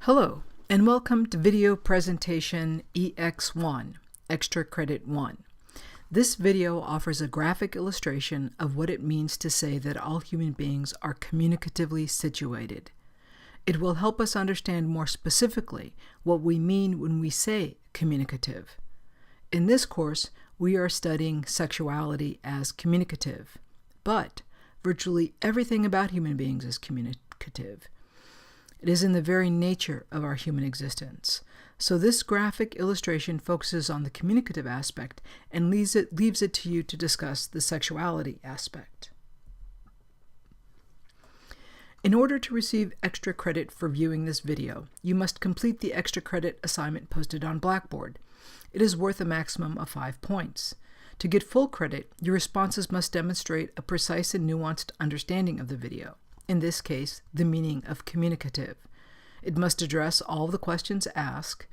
Hello, and welcome to video presentation EX1, Extra Credit 1. This video offers a graphic illustration of what it means to say that all human beings are communicatively situated. It will help us understand more specifically what we mean when we say communicative. In this course, we are studying sexuality as communicative, but virtually everything about human beings is communicative. It is in the very nature of our human existence. So this graphic illustration focuses on the communicative aspect and leaves it to you to discuss the sexuality aspect. In order to receive extra credit for viewing this video, you must complete the extra credit assignment posted on Blackboard. It is worth a maximum of 5 points. To get full credit, your responses must demonstrate a precise and nuanced understanding of the video. In this case, the meaning of communicative. It must address all the questions asked,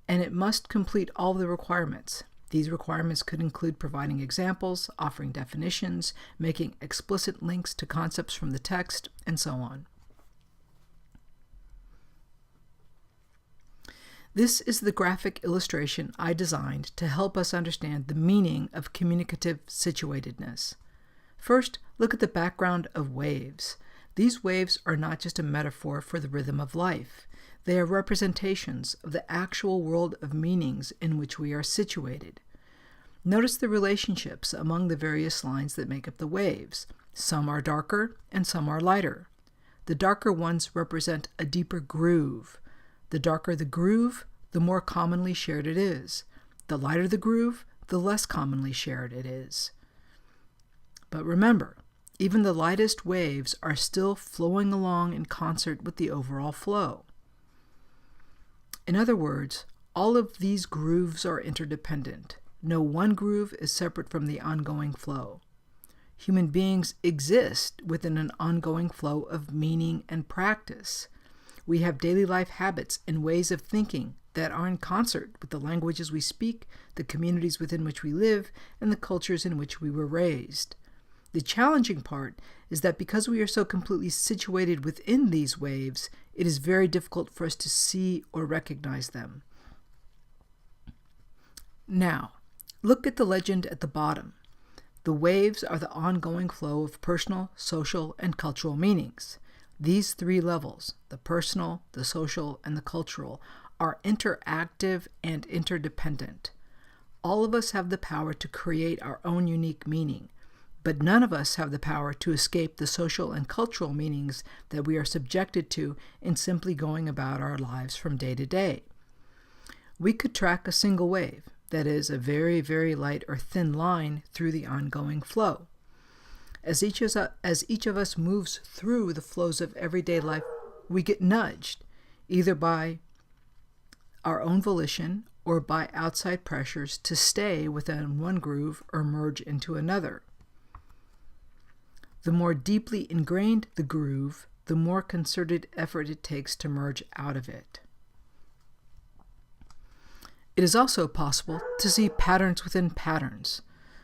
and it must complete all the requirements. These requirements could include providing examples, offering definitions, making explicit links to concepts from the text, and so on. This is the graphic illustration I designed to help us understand the meaning of communicative situatedness. First, look at the background of waves. These waves are not just a metaphor for the rhythm of life. They are representations of the actual world of meanings in which we are situated. Notice the relationships among the various lines that make up the waves. Some are darker and some are lighter. The darker ones represent a deeper groove. The darker the groove, the more commonly shared it is. The lighter the groove, the less commonly shared it is. But remember, even the lightest waves are still flowing along in concert with the overall flow. In other words, all of these grooves are interdependent. No one groove is separate from the ongoing flow. Human beings exist within an ongoing flow of meaning and practice. We have daily life habits and ways of thinking that are in concert with the languages we speak, the communities within which we live, and the cultures in which we were raised. The challenging part is that because we are so completely situated within these waves, it is very difficult for us to see or recognize them. Now, look at the legend at the bottom. The waves are the ongoing flow of personal, social, and cultural meanings. These three levels, the personal, the social, and the cultural, are interactive and interdependent. All of us have the power to create our own unique meaning, but none of us have the power to escape the social and cultural meanings that we are subjected to in simply going about our lives from day to day. We could track a single wave, that is, a very, very light or thin line through the ongoing flow. As each of us moves through the flows of everyday life, we get nudged, either by our own volition or by outside pressures to stay within one groove or merge into another. The more deeply ingrained the groove, the more concerted effort it takes to merge out of it. It is also possible to see patterns within patterns,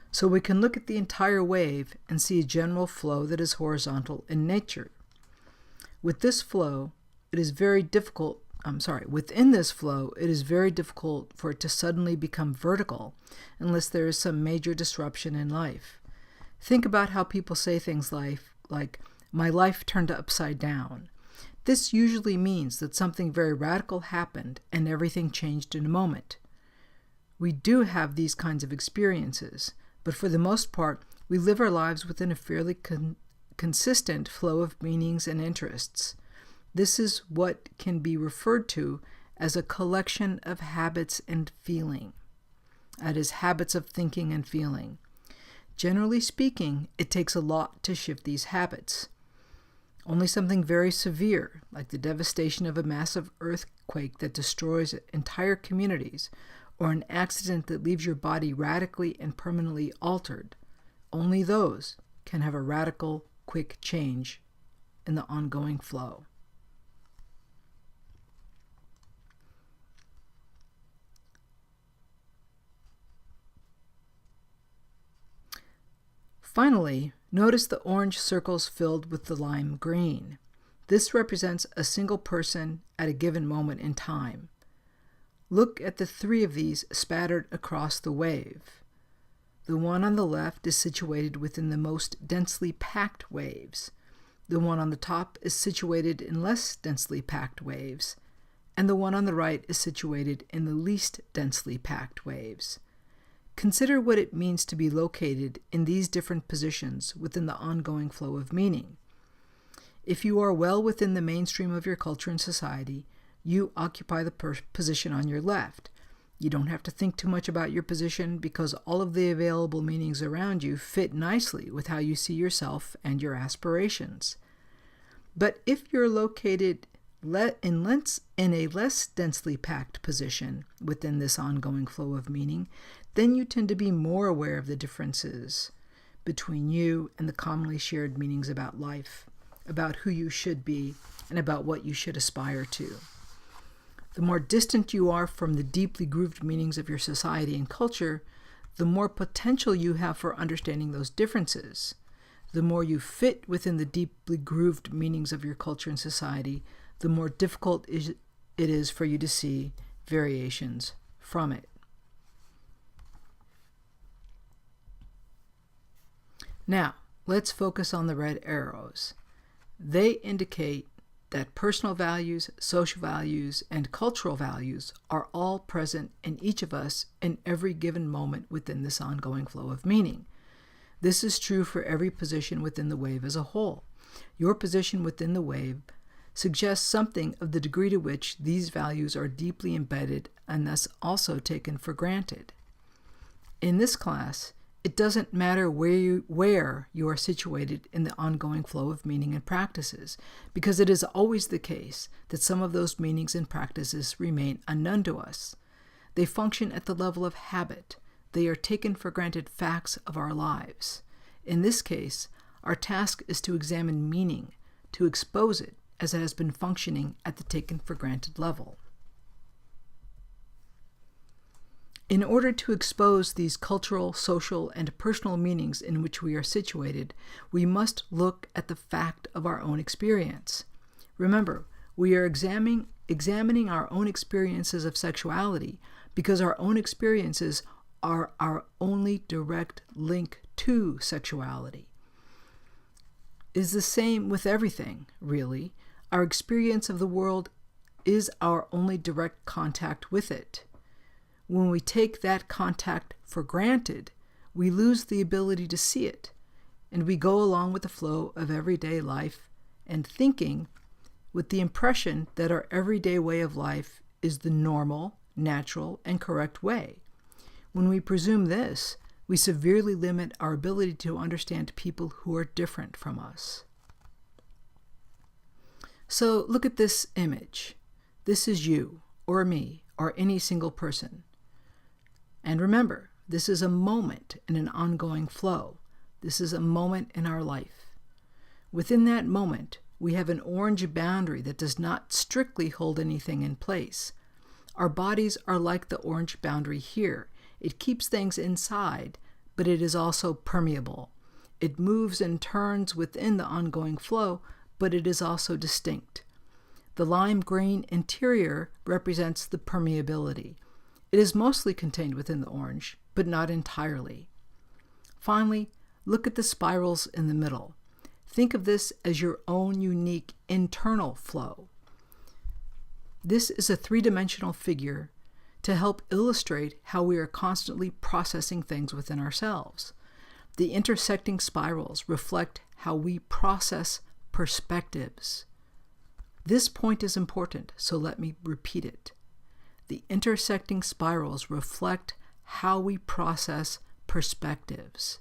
so we can look at the entire wave and see a general flow that is horizontal in nature. With this flow, it is very difficult, within this flow, it is very difficult for it to suddenly become vertical unless there is some major disruption in life. Think about how people say things like, my life turned upside down. This usually means that something very radical happened and everything changed in a moment. We do have these kinds of experiences, but for the most part, we live our lives within a fairly consistent flow of meanings and interests. This is what can be referred to as a collection of habits and feeling. That is, habits of thinking and feeling. Generally speaking, it takes a lot to shift these habits. Only something very severe, like the devastation of a massive earthquake that destroys entire communities, or an accident that leaves your body radically and permanently altered, only those can have a radical, quick change in the ongoing flow. Finally, notice the orange circles filled with the lime green. This represents a single person at a given moment in time. Look at the three of these spattered across the wave. The one on the left is situated within the most densely packed waves. The one on the top is situated in less densely packed waves, and the one on the right is situated in the least densely packed waves. Consider what it means to be located in these different positions within the ongoing flow of meaning. If you are well within the mainstream of your culture and society, you occupy the position on your left. You don't have to think too much about your position because all of the available meanings around you fit nicely with how you see yourself and your aspirations. But if you're located in a less densely packed position within this ongoing flow of meaning, then you tend to be more aware of the differences between you and the commonly shared meanings about life, about who you should be, and about what you should aspire to. The more distant you are from the deeply grooved meanings of your society and culture, the more potential you have for understanding those differences. The more you fit within the deeply grooved meanings of your culture and society, the more difficult it is for you to see variations from it. Now, let's focus on the red arrows. They indicate that personal values, social values, and cultural values are all present in each of us in every given moment within this ongoing flow of meaning. This is true for every position within the wave as a whole. Your position within the wave suggests something of the degree to which these values are deeply embedded and thus also taken for granted. In this class, it doesn't matter where you are situated in the ongoing flow of meaning and practices, because it is always the case that some of those meanings and practices remain unknown to us. They function at the level of habit. They are taken for granted facts of our lives. In this case, our task is to examine meaning, to expose it as it has been functioning at the taken for granted level. In order to expose these cultural, social, and personal meanings in which we are situated, we must look at the fact of our own experience. Remember, we are examining our own experiences of sexuality because our own experiences are our only direct link to sexuality. It is the same with everything, really. Our experience of the world is our only direct contact with it. When we take that contact for granted, we lose the ability to see it, and we go along with the flow of everyday life and thinking with the impression that our everyday way of life is the normal, natural, and correct way. When we presume this, we severely limit our ability to understand people who are different from us. So look at this image. This is you, or me, or any single person. And remember, this is a moment in an ongoing flow. This is a moment in our life. Within that moment, we have an orange boundary that does not strictly hold anything in place. Our bodies are like the orange boundary here. It keeps things inside, but it is also permeable. It moves and turns within the ongoing flow, but it is also distinct. The lime green interior represents the permeability. It is mostly contained within the orange, but not entirely. Finally, look at the spirals in the middle. Think of this as your own unique internal flow. This is a three-dimensional figure to help illustrate how we are constantly processing things within ourselves. The intersecting spirals reflect how we process perspectives. This point is important, so let me repeat it. The intersecting spirals reflect how we process perspectives.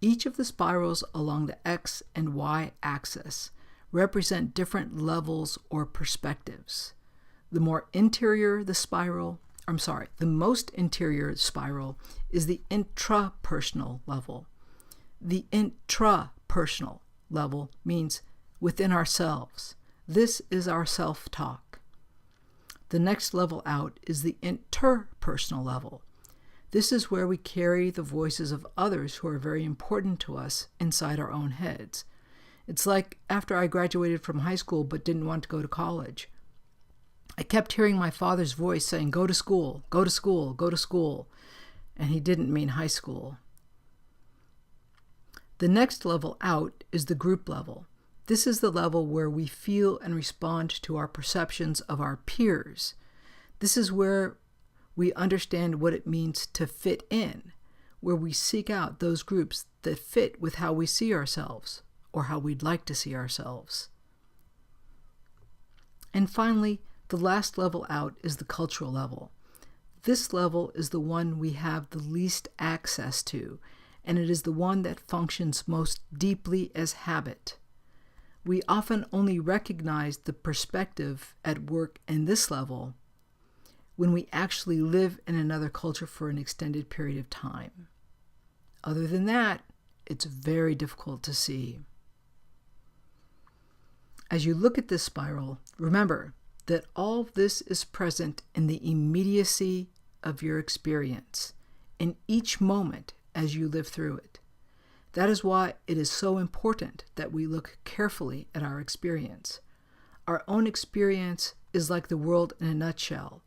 Each of the spirals along the X and Y axis represent different levels or perspectives. The most interior spiral is the intrapersonal level. The intrapersonal level means within ourselves. This is our self-talk. The next level out is the interpersonal level. This is where we carry the voices of others who are very important to us inside our own heads. It's like after I graduated from high school but didn't want to go to college. I kept hearing my father's voice saying, "Go to school, go to school, go to school." And he didn't mean high school. The next level out is the group level. This is the level where we feel and respond to our perceptions of our peers. This is where we understand what it means to fit in, where we seek out those groups that fit with how we see ourselves or how we'd like to see ourselves. And finally, the last level out is the cultural level. This level is the one we have the least access to, and it is the one that functions most deeply as habit. We often only recognize the perspective at work in this level when we actually live in another culture for an extended period of time. Other than that, it's very difficult to see. As you look at this spiral, remember that all of this is present in the immediacy of your experience, in each moment as you live through it. That is why it is so important that we look carefully at our experience. Our own experience is like the world in a nutshell.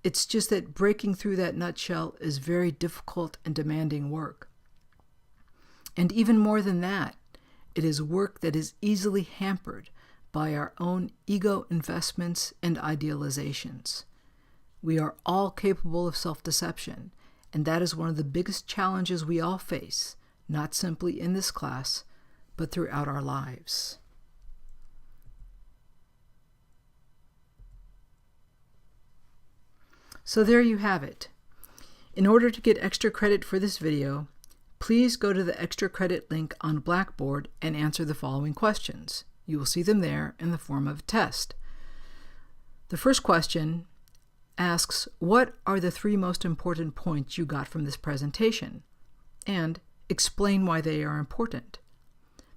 It's just that breaking through that nutshell is very difficult and demanding work. And even more than that, it is work that is easily hampered by our own ego investments and idealizations. We are all capable of self-deception, and that is one of the biggest challenges we all face, not simply in this class, but throughout our lives. So there you have it. In order to get extra credit for this video, please go to the extra credit link on Blackboard and answer the following questions. You will see them there in the form of a test. The first question asks, what are the 3 most important points you got from this presentation? And explain why they are important.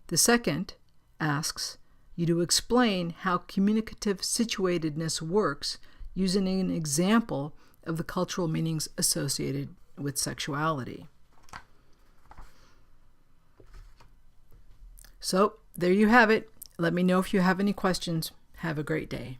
The second asks you to explain how communicative situatedness works using an example of the cultural meanings associated with sexuality. So there you have it. Let me know if you have any questions. Have a great day.